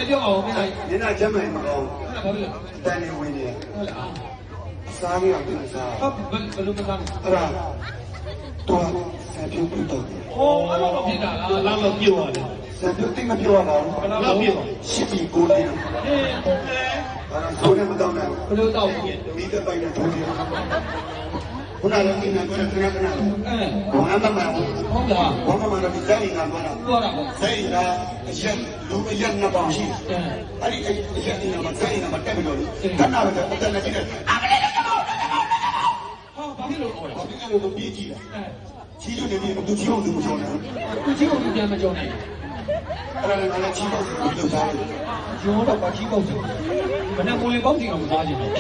ပြောပါဦးမင်းသားနင်ကကျမ်းမှန်မကောင်း ဘာဖြစ်လဲတန်နေဝင်နေဟုတ်လားစားနေအောင်ပြန်စား ဟုတ်ဘယ်လိုမစားလဲအဲ့ဒါတော့ဆန်ပြုတ်တော့တယ်။အော်အဲ့လိုဖြစ်တာလား။လာတော့ပြုတ်ရတယ် ဆန်ပြုတ်တိတ်မပြောပါဘူး ဘယ်လို လာ ဖြစ် ပြုတ် ရှစ်ပြီးကိုနေတယ် ။ဟင်း အဲ့ဒါဆိုနေမတော့နိုင် ဘယ်လိုတော့ဖြစ် မိတဲ့ပိုင်နဲ့ထိုးတယ်ခုနကလည်းငါကတော့ခဏခဏ ။အဲ ဘာမှမမှန်ဘူး ဟုတ်လား ဘာမှမမှန်တော့ဇာတ်ငါကတော့ ။ပြောတာပေါ့ ဇာတ်ကအရက်လူအရက်နှစ်ပေါင်းရှိ ။အဲ အဲ့ဒီအရက်ဒီမှာဇာတ်ငါမတက်ပြီးတော့ခဏပဲအတက်နေတယ်အမလေး ။ဟောဘာဖြစ်လို့ခေါ်လဲ ဘာဖြစ်လို့ပြေးကြည့်လဲ ။အဲ ချီးလို့နေပြီးသူချီးအောင်သူမပြောနဲ့ သူချင်းကိုပြန်မကြောက်နိုင်ဘူး အဲ့ဒါလည်းချီးအောင်သူလုပ်သားတယ် ။ကျော်တော့ဘာကြီးပေါက်ချင်။ဘယ်နဲ့ကိုလေးပေါက်ချင်အောင်မစားချင်ဘူး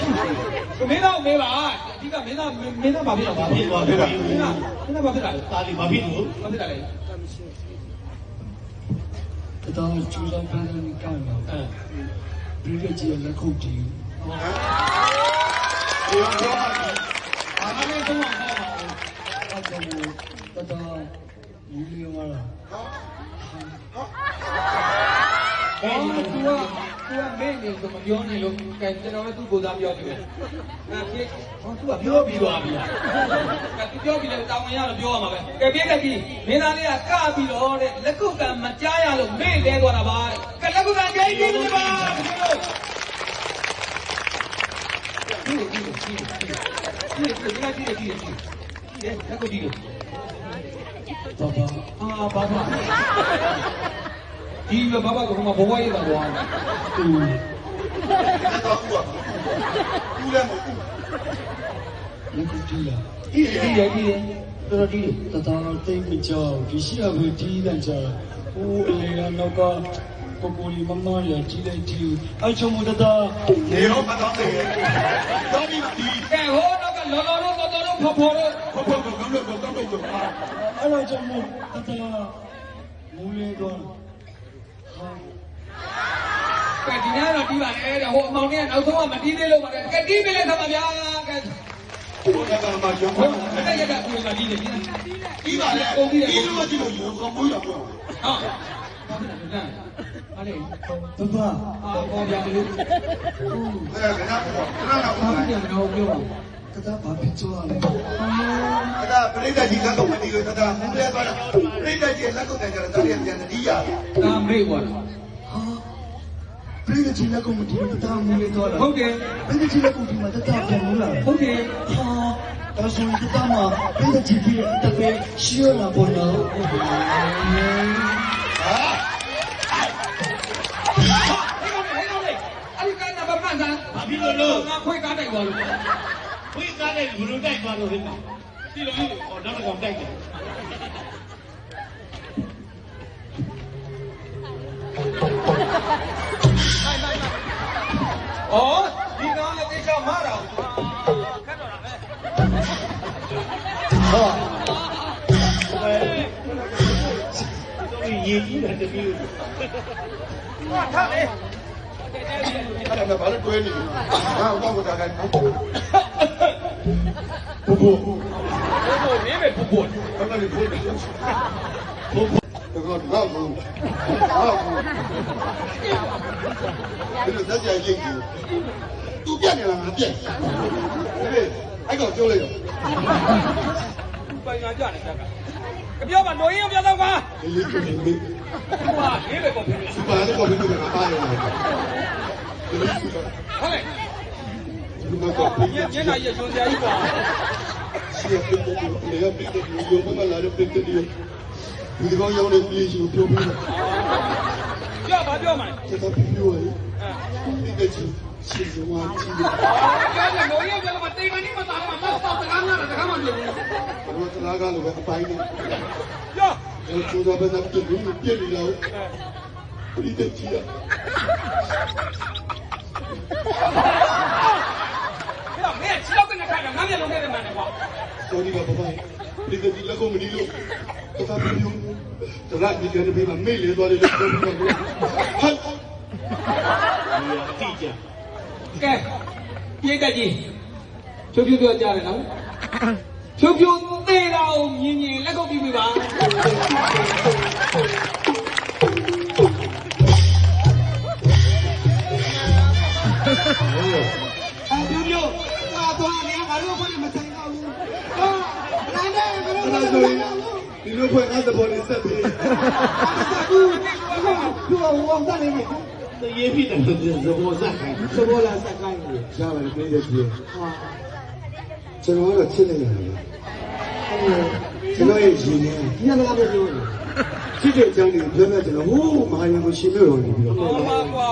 ။မင်းတော့မေးပါ။ဒီကမင်းသားဘာဖြစ်တော့ဘာဖြစ် ဘာဖြစ်လဲ ။မင်းသားဘာဖြစ်တာလဲ တာလီဘာဖြစ်လို့ ။ဘာဖြစ်တာလဲ တော့ကျူးတော့ပြန်နေကြတယ် ။အဲ ပြည်ကကြီးလက်ခုပ်တီး ဒီတော့ပြောပါမယ် ဘာမှမဆုံးအောင်ပါဘူး အဲ့ဒါကိုတော့ယူလီဝါလာ ။အော်သူကမင်းနေဆိုမပြောနေလို့ကဲကျွန်တော်လည်းသူ့ကိုယ်စားပြောတယ်။အဲပြေဟောသူကပြောပြီးသွားပြီလား။ကဲသူပြောပြီးလည်းတောင်းဝင်ရတော့ပြောရမှာပဲ။ကဲပြေကကြီးမင်းသားလေးကကပြီးတော့တဲ့လက်ခုပ်ကမကြားရလို့မေ့လဲသွားတာပါတဲ့။ကဲလက်ခုပ်ကကြိုက်ပြီးပြီပါဒီလိုဒီလက်ခုပ်ဒီလို ဘာဘာ ဒီဘာဘာကဘဘရေးတာကွာ သူ တော့ကူလည်းမကူ လက်ခုပ်တီးလာ ဒီတော်တော်ဒီ တတော်တိတ်မကြောက်ဒီရှိရဘူးတီးတဲ့ကြာဟိုအလေကနောက်ကကိုကိုလီမမရကြီးလိုက်တီးအချုံမတတာ နေတော့မတော့တယ်တော့ဒီဒီ ကဲဟိုတော့ကလောလောတော့တော်ဖော်ဖော်တော့ ဘဘကကောင်းတော့ကောင်းတော့ အဲ့တော့ကျွန်တော်တတမူလေးတော့ဟာ ကဲဒီနေ့တော့တီးပါလေတဲ့ဟိုအမောင်နဲ့နောက်ဆုံးကမတီးသေးလို့ပါတယ်ကဲတီးပြီလေခမဗျာကဲ ဘုရားကမှကျောင်း ဟိုတက်ရက်ကကိုယ်ကတီးတယ်တီး ပြီးပါလေပြီးလို့ကြည့်လို့ရောကောင်းလို့ရော ဟာဘာဖြစ်လဲလဲဟာလေ ဘဘ အာပေါ်ပြတယ်လို့ အဲ့ဒါကတော့ ဘာဖြစ်လဲတော့ပြောပါ တတဘာဖြစ်သွားလဲ အဲ့ဒါပြိတ္တကြီးလက်ကုပ်မတီးလို့တမူလဲသွားတာပြိတ္တကြီးလက်ကုပ်တယ်ကြတော့တည်းပြန်တီးရတယ် ဒါမေ့သွားတာ ဟာပြည်ကကြီးလက်ကုပ်မတီးတတမူလေးတော့လား ဟုတ်တယ် ပြည်ကကြီးလက်ကုပ်ဒီမှာတတပြန်လို့လား ဟုတ်တယ် ဟာဒါဆိုရင်တတမှာပြည်ကကြီးပြတပည့်ရှိရလာပေါ်တော့ ဟာ ဒီကောင်လေးအဲ့ဒီကနံပါတ်မှန်တာ ဘာဖြစ်လို့လို့ ငါခွေးကားတိုက်သွားလို့ ခွေးကားတဲ့ဘလူတိုက်သွားလို့ဟဲ့ဒီလိုဟောတော့ကောင်တိုက်တယ် ဩဒီကောင်လည်းတိကျမတာခက်တော့တာပဲ ဟာ တော့ရေးကြီးတယ်တပည့် ဟာထားလေ အဲ့ဒါဘာလို့တွဲနေလဲဟာတော့ကတော့တိုင်းဘုဘ ဘိုးနေပဲဘိုး ဘာလို့ဘုဘတော့တော့ဘူးဒီလိုသက်ကြရိတ်ကြီးသူပြက်နေလားငါပြက်ဒီအဲ့ကောင်ပြောလိုက်တော့ ပိုင်ငါကြတယ်တက်ကပြောပါတော်ရင်ပြောတော့ကွာ ဒီလေးကိုနေ ဟာနေပဲပေါ့ဖြစ်နေ စပါးတော့ဘယ်လိုလဲအားရတယ် ဟုတ်လေ ဒီမှာတော့ ညညနာရရွှန်စရာကြီးကွာ ရှိရတဲ့ဒီလေပြတဲ့ဒီရုံးမလာတဲ့ပြတဲ့ဒီကောင်ရောင်းနေပြီရှိပြောပြီး ပြောပါပြောမှာ စတော့ပြောရဒီကချီစီဇဝါချီ ပြောတယ်တော်ရင်ပြောတော့တိမ်မနီမသားမှာမဆောက်တကားများတယ်တကားမှမပြောဘူး ဘာလို့လာကားလို့ပဲအပိုင်းနေ ပြော ကျိုးတော့ဘယ်နဲ့ပြည့်လို့ပြည့်နေတော့ဒီကချီရ ပြောမင်းချီတော့ကနေခိုင်းတာငါမျက်လုံးနဲ့မှန်တယ်ကွာ တော်ဒီကဘာဘာဒီကချီလက်ကိုမဒီလို့တော့ပြပြောတလားဒီကနေပြီးမှမေ့လေသွားတယ်လို့ပြောပြီးတော့ဟတ် အတိကျ ကဲပြေးတက်ကြီးဖြိုးဖြိုးပြောကြတယ်နော်ဖြိုးဖြိုးသေးတာကိုမြင်မြင်လက်ကုပ်ပြီးပြီပါ အဲ့ဒါဆိုရင်ဒီလိုဖွဲ့ငါသဘောနဲ့ဆက်ပြီး သူကဝေါတက်နေပြီ တရေဖြစ်တယ်သဘောစခိုင်း သဘောလားစက်ကိုင်းနေ ရပါတယ်ပြည့်တဲ့ပြေ ဟာ ကျွန်တော်ကတော့ချစ်နေရတယ်ကျွန်တော်ရဲ့ရှင်နဲ့ ဒီကနေ့ကပြောနေ ချစ်တဲ့အကြောင်းတွေပြောပြကျွန်တော်ဟိုးမဟာရင်ကိုရှင်လို့ရောနေပြီးတော့ ဟောပါကွာ